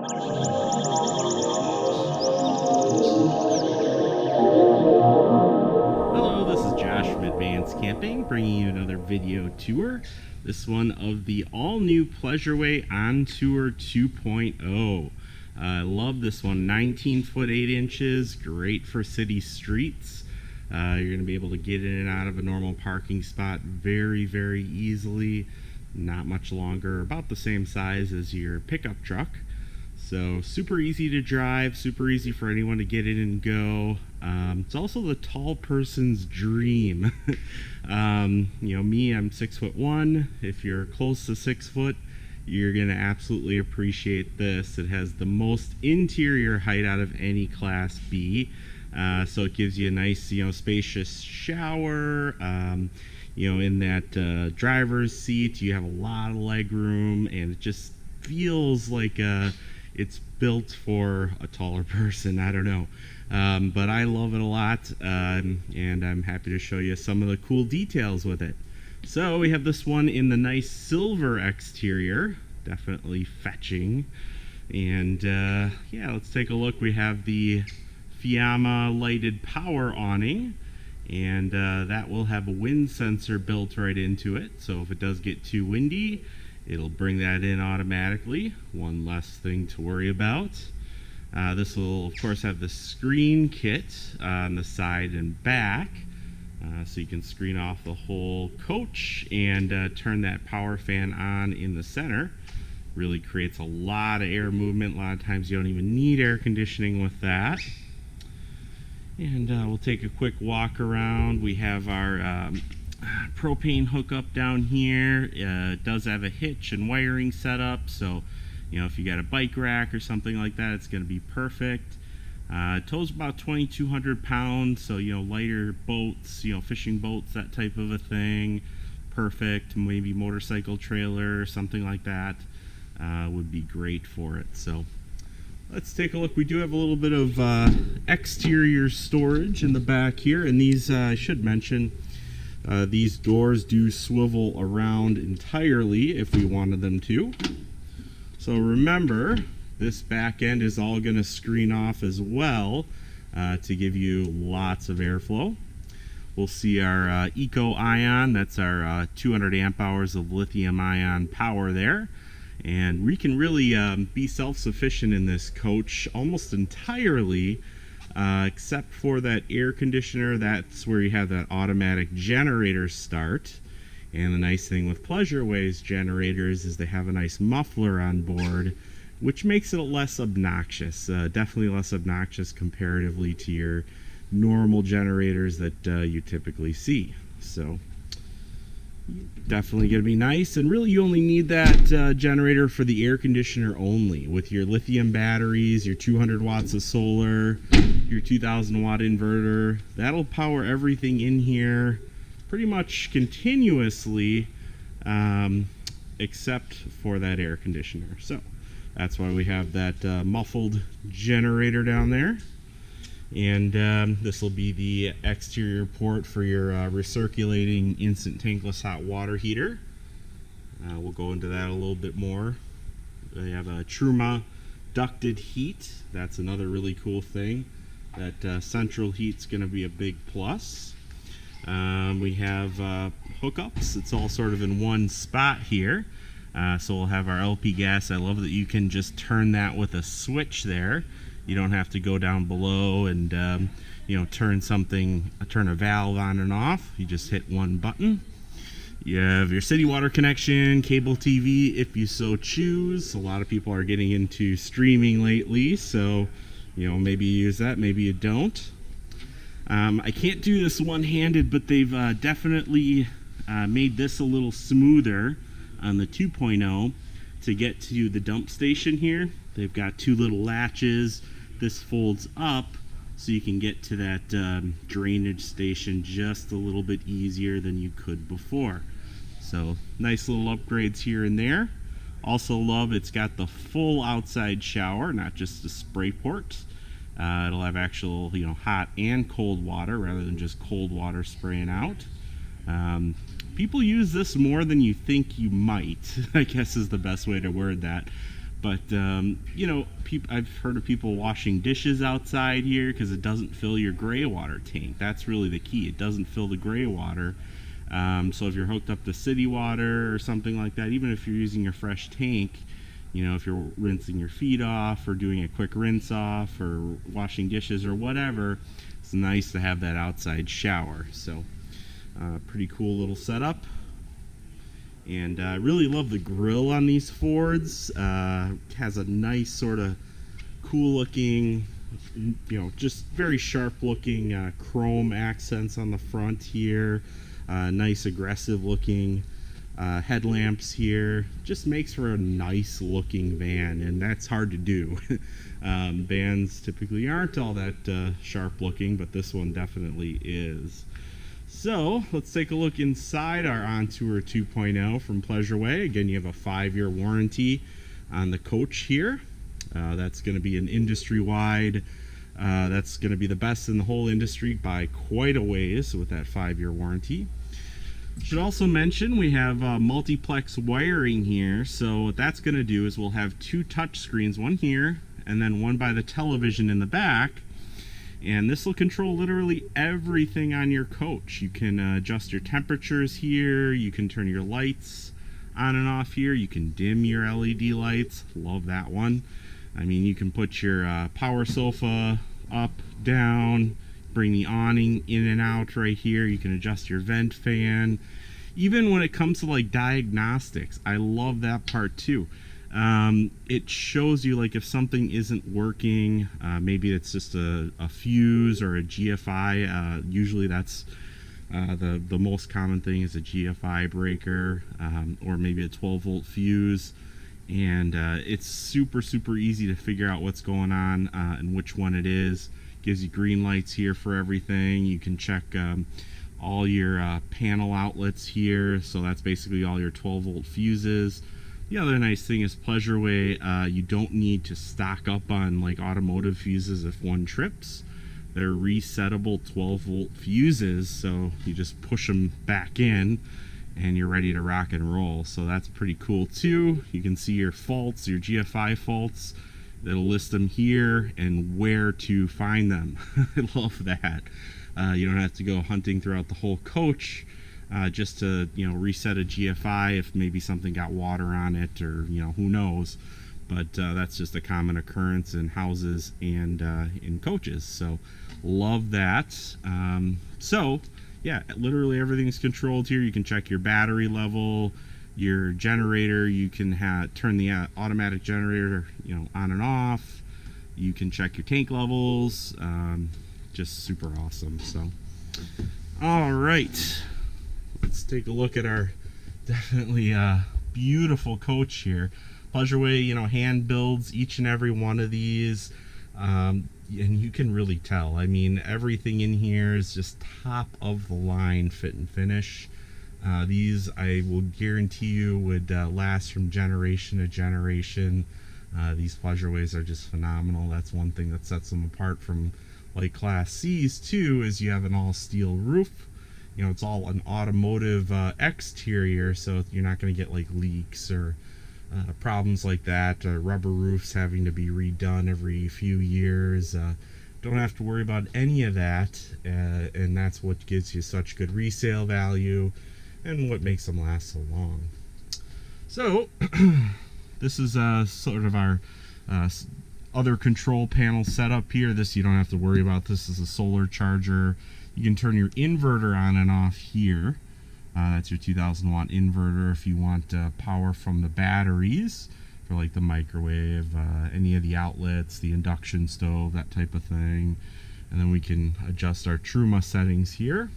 Hello, this is Josh from Advanced Camping, bringing you another video tour. This one of the all-new Pleasureway Ontour 2.0. I love this one. 19 foot 8 inches, great for city streets. You're going to be able to get in and out of a normal parking spot very, very easily. Not much longer, about the same size as your pickup truck. So super easy to drive, super easy for anyone to get in and go. It's also the tall person's dream. You know, me, I'm 6'1". If you're close to 6 foot, you're gonna absolutely appreciate this. It has the most interior height out of any Class B. So it gives you a nice, spacious shower. In that driver's seat, you have a lot of leg room, and it just feels like it's built for a taller person. I don't know. But I love it a lot, and I'm happy to show you some of the cool details with it. So we have this one in the nice silver exterior, definitely fetching. And yeah, let's take a look. We have the Fiamma lighted power awning, and that will have a wind sensor built right into it. So if it does get too windy, it'll bring that in automatically. One less thing to worry about. This will of course have the screen kit on the side and back, so you can screen off the whole coach and turn that power fan on in the center. Really creates a lot of air movement. A lot of times you don't even need air conditioning with that. And we'll take a quick walk around. We have our propane hookup down here. It does have a hitch and wiring setup, so if you got a bike rack or something like that, it's going to be perfect. It tows about 2,200 pounds, so lighter boats, fishing boats, that type of a thing, perfect. Maybe motorcycle trailer or something like that would be great for it. So let's take a look. We do have a little bit of exterior storage in the back here, and these I should mention, these doors do swivel around entirely if we wanted them to. So remember, this back end is all going to screen off as well to give you lots of airflow. We'll see our Eco-Ion, that's our 200 amp hours of lithium ion power there. And we can really be self-sufficient in this coach almost entirely, except for that air conditioner. That's where you have that automatic generator start. And the nice thing with Pleasureways generators is they have a nice muffler on board, which makes it less obnoxious. Definitely less obnoxious comparatively to your normal generators that you typically see. So definitely going to be nice. And really you only need that generator for the air conditioner only. With your lithium batteries, your 200 watts of solar, your 2,000 watt inverter, that'll power everything in here pretty much continuously, except for that air conditioner. So that's why we have that muffled generator down there. And this will be the exterior port for your recirculating instant tankless hot water heater. We'll go into that a little bit more. They have a Truma ducted heat. That's another really cool thing. That central heat's going to be a big plus. We have hookups. It's all sort of in one spot here. So we'll have our LP gas. I love that you can just turn that with a switch there. You don't have to go down below and turn a valve on and off. You just hit one button. You have your city water connection, cable TV if you so choose. A lot of people are getting into streaming lately, so maybe you use that, maybe you don't. I can't do this one-handed, but they've definitely made this a little smoother on the 2.0 to get to the dump station here. They've got two little latches. This folds up so you can get to that drainage station just a little bit easier than you could before. So nice little upgrades here and there. Also love it's got the full outside shower, not just a spray port. It'll have actual, hot and cold water rather than just cold water spraying out. People use this more than you think you might, I guess is the best way to word that. But you know, I've heard of people washing dishes outside here because it doesn't fill your gray water tank. That's really the key. It doesn't fill the gray water. So if you're hooked up to city water or something like that, even if you're using your fresh tank, you know, if you're rinsing your feet off or doing a quick rinse off or washing dishes or whatever, it's nice to have that outside shower. So pretty cool little setup. And I really love the grill on these Fords. Has a nice sort of cool looking, you know, just very sharp looking chrome accents on the front here. Nice aggressive looking headlamps here. Just makes for a nice looking van, and that's hard to do. Vans typically aren't all that sharp looking, but this one definitely is. So let's take a look inside our Ontour 2.0 from Pleasureway. Again, you have a 5-year warranty on the coach here. That's going to be an industry-wide, that's going to be the best in the whole industry by quite a ways with that 5-year warranty. Should also mention we have multiplex wiring here. So what that's going to do is we'll have 2 touch screens, one here and then one by the television in the back. And this will control literally everything on your coach. You can adjust your temperatures here. You can turn your lights on and off here. You can dim your LED lights. Love that one. I mean, you can put your power sofa up, down, bring the awning in and out right here. You can adjust your vent fan. Even when it comes to like diagnostics, I love that part too. It shows you like if something isn't working, maybe it's just a fuse or a GFI. Usually that's the most common thing is a GFI breaker, or maybe a 12-volt fuse. And it's super easy to figure out what's going on and which one it is. Gives you green lights here for everything. You can check all your panel outlets here. So that's basically all your 12-volt fuses. The other nice thing is Pleasureway, you don't need to stock up on like automotive fuses if one trips. They're resettable 12-volt fuses, so you just push them back in and you're ready to rock and roll. So that's pretty cool too. You can see your faults, your GFI faults. It'll list them here and where to find them. I love that. You don't have to go hunting throughout the whole coach. Just to, you know, reset a GFI if maybe something got water on it, or, you know, who knows. But that's just a common occurrence in houses and in coaches. So love that. So yeah, literally everything's controlled here. You can check your battery level, your generator. You can turn the automatic generator, you know, on and off. You can check your tank levels. Just super awesome. So all right, let's take a look at our definitely beautiful coach here. Pleasureway, you know, hand builds each and every one of these, and you can really tell. I mean, everything in here is just top of the line fit and finish. These I will guarantee you would last from generation to generation. These Pleasureways are just phenomenal. That's one thing that sets them apart from like Class C's too, is you have an all steel roof. You know, it's all an automotive exterior, so you're not going to get like leaks or problems like that. Rubber roofs having to be redone every few years. Don't have to worry about any of that, and that's what gives you such good resale value and what makes them last so long. So this is sort of our other control panel setup here. This you don't have to worry about. This is a solar charger. You can turn your inverter on and off here. That's your 2000 watt inverter if you want power from the batteries for like the microwave, any of the outlets, the induction stove, that type of thing. And then we can adjust our Truma settings here.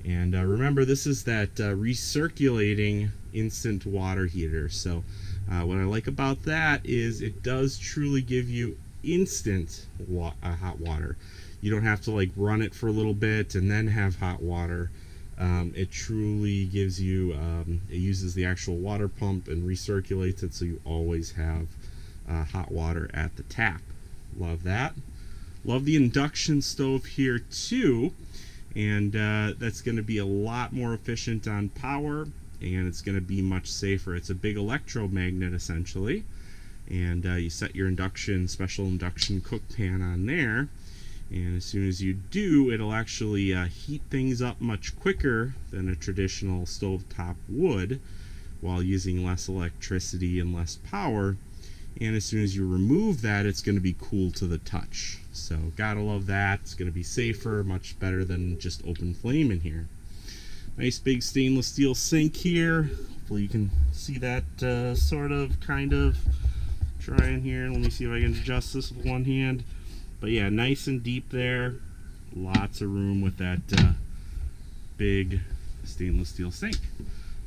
And remember, this is that recirculating instant water heater. So what I like about that is it does truly give you instant hot water. You don't have to like run it for a little bit and then have hot water. It truly gives you, it uses the actual water pump and recirculates it, so you always have hot water at the tap. Love that. Love the induction stove here too, and that's going to be a lot more efficient on power, and it's going to be much safer. It's a big electromagnet essentially. and you set your special induction cook pan on there, and as soon as you do, it'll actually heat things up much quicker than a traditional stovetop would, while using less electricity and less power. And as soon as you remove that, it's going to be cool to the touch. So gotta love that. It's going to be safer, much better than just open flame in here. Nice big stainless steel sink here. Hopefully you can see that kind of. Try in here. Let me see if I can adjust this with one hand. But yeah, nice and deep there. Lots of room with that big stainless steel sink.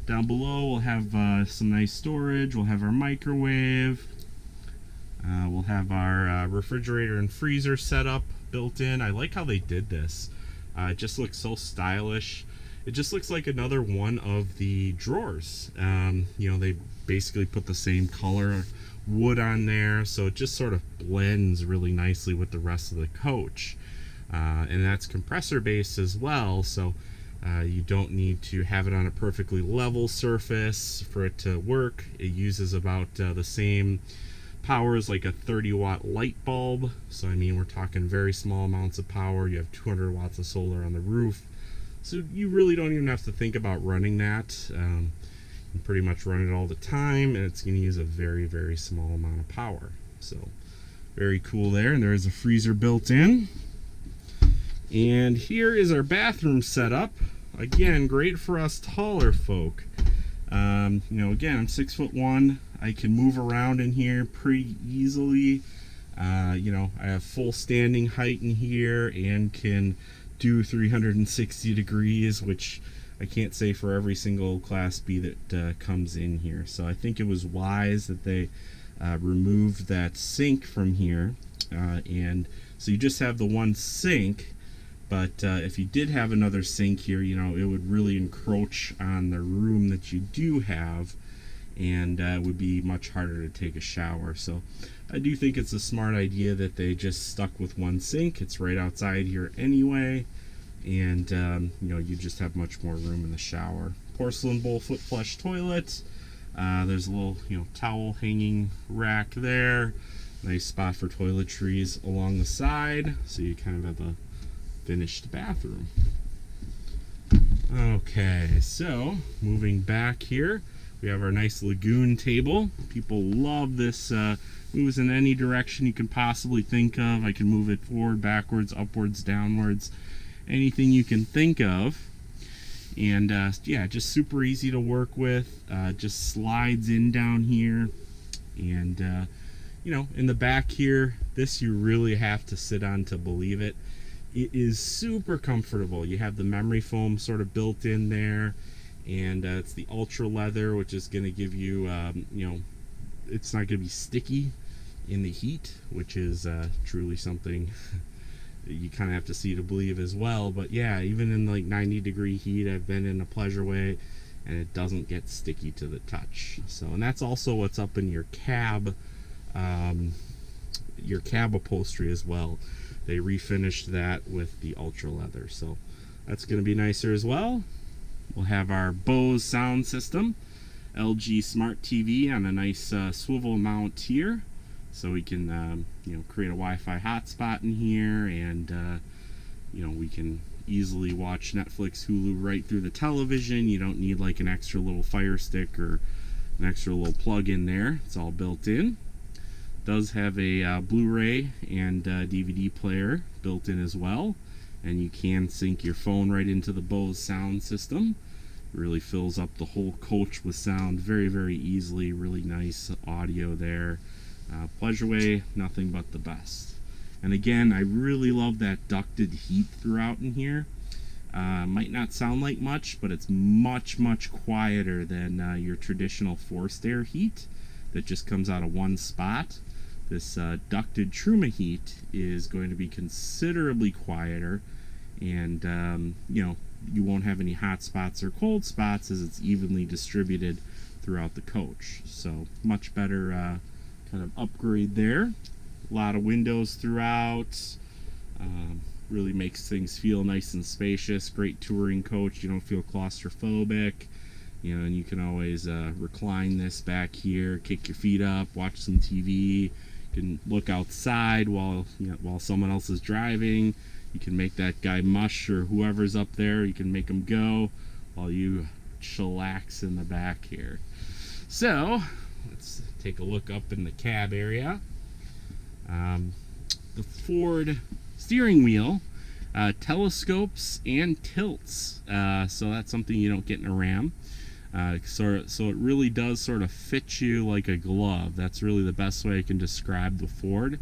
Down below we'll have some nice storage. We'll have our microwave. We'll have our refrigerator and freezer set up built in. I like how they did this. It just looks so stylish. It just looks like another one of the drawers. You know, they basically put the same color wood on there, so it just sort of blends really nicely with the rest of the coach. And that's compressor based as well, so you don't need to have it on a perfectly level surface for it to work. It uses about the same power as like a 30-watt light bulb, so I mean we're talking very small amounts of power. You have 200 watts of solar on the roof, so you really don't even have to think about running that. You can pretty much run it all the time, and it's going to use a very, very small amount of power. So very cool there. And there is a freezer built in. And here is our bathroom setup. Again, great for us taller folk. You know, again, I'm 6'1". I can move around in here pretty easily. You know, I have full standing height in here and can do 360 degrees, which I can't say for every single Class B that comes in here. So I think it was wise that they removed that sink from here. And so you just have the one sink. But if you did have another sink here, you know, it would really encroach on the room that you do have, and it would be much harder to take a shower. So I do think it's a smart idea that they just stuck with one sink. It's right outside here anyway, and you know, you just have much more room in the shower. Porcelain bowl foot flush toilet. There's a little, you know, towel hanging rack there. Nice spot for toiletries along the side, so you kind of have a finished bathroom. Okay, so moving back here, we have our nice lagoon table. People love this. Moves in any direction you can possibly think of. I can move it forward, backwards, upwards, downwards, anything you can think of. And yeah, just super easy to work with. Just slides in down here, and you know, in the back here, this you really have to sit on to believe it. It is super comfortable. You have the memory foam sort of built in there, and it's the ultra leather, which is going to give you, you know, it's not going to be sticky in the heat, which is truly something you kind of have to see to believe as well. But yeah, even in like 90-degree heat, I've been in a Pleasureway, and it doesn't get sticky to the touch. So, and that's also what's up in your cab upholstery as well. They refinished that with the ultra leather, so that's going to be nicer as well. We'll have our Bose sound system, LG Smart TV on a nice swivel mount here, so we can you know, create a Wi-Fi hotspot in here, and you know, we can easily watch Netflix, Hulu right through the television. You don't need like an extra little Fire Stick or an extra little plug in there. It's all built in. Does have a Blu-ray and DVD player built in as well, and you can sync your phone right into the Bose sound system. It really fills up the whole coach with sound very, very easily. Really nice audio there. Pleasureway, nothing but the best. And again, I really love that ducted heat throughout in here. Might not sound like much, but it's much, much quieter than your traditional forced air heat that just comes out of one spot. This ducted Truma heat is going to be considerably quieter, and you know, you won't have any hot spots or cold spots as it's evenly distributed throughout the coach. So much better kind of upgrade there. A lot of windows throughout. Really makes things feel nice and spacious. Great touring coach. You don't feel claustrophobic. You know, and you can always recline this back here, kick your feet up, watch some TV. You can look outside while someone else is driving. You can make that guy mush or whoever's up there. You can make him go while you chillax in the back here. So let's take a look up in the cab area. The Ford steering wheel telescopes and tilts, so that's something you don't get in a Ram. So it really does sort of fit you like a glove. That's really the best way I can describe the Ford.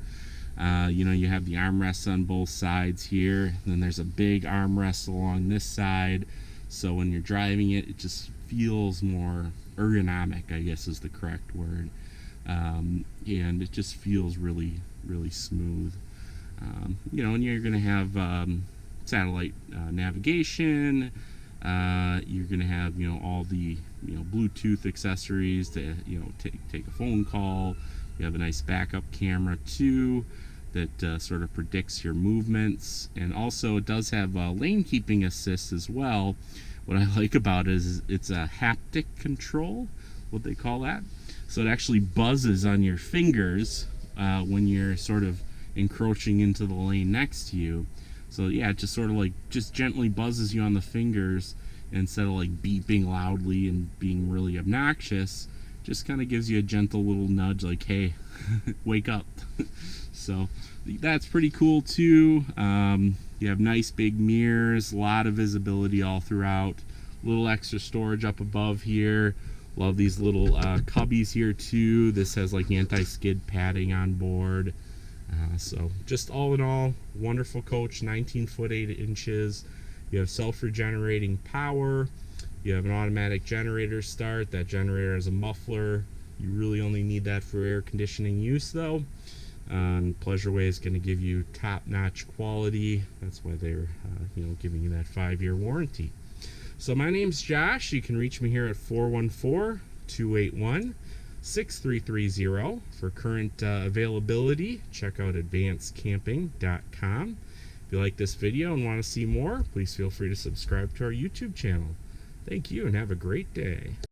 You know, you have the armrests on both sides here, and then there's a big armrest along this side, so when you're driving it, it just feels more ergonomic, I guess is the correct word. And it just feels really smooth. You know, and you're going to have satellite navigation. You're going to have, you know, all the, you know, Bluetooth accessories to, you know, take a phone call. You have a nice backup camera too that sort of predicts your movements, and also it does have lane keeping assist as well. What I like about it is it's a haptic control, what they call that. So it actually buzzes on your fingers when you're sort of encroaching into the lane next to you. So yeah, it just sort of like just gently buzzes you on the fingers instead of like beeping loudly and being really obnoxious. Just kind of gives you a gentle little nudge like, hey, wake up. So that's pretty cool too. You have nice big mirrors, a lot of visibility all throughout. Little extra storage up above here. Love these little cubbies here too. This has like anti-skid padding on board. So just all in all, wonderful coach, 19 foot 8 inches. You have self-regenerating power. You have an automatic generator start. That generator has a muffler. You really only need that for air conditioning use though. Pleasureway is going to give you top-notch quality. That's why they're you know, giving you that 5-year warranty. So my name's Josh. You can reach me here at 414-281-6330. For current availability, check out advancedcamping.com. If you like this video and want to see more, please feel free to subscribe to our YouTube channel. Thank you and have a great day.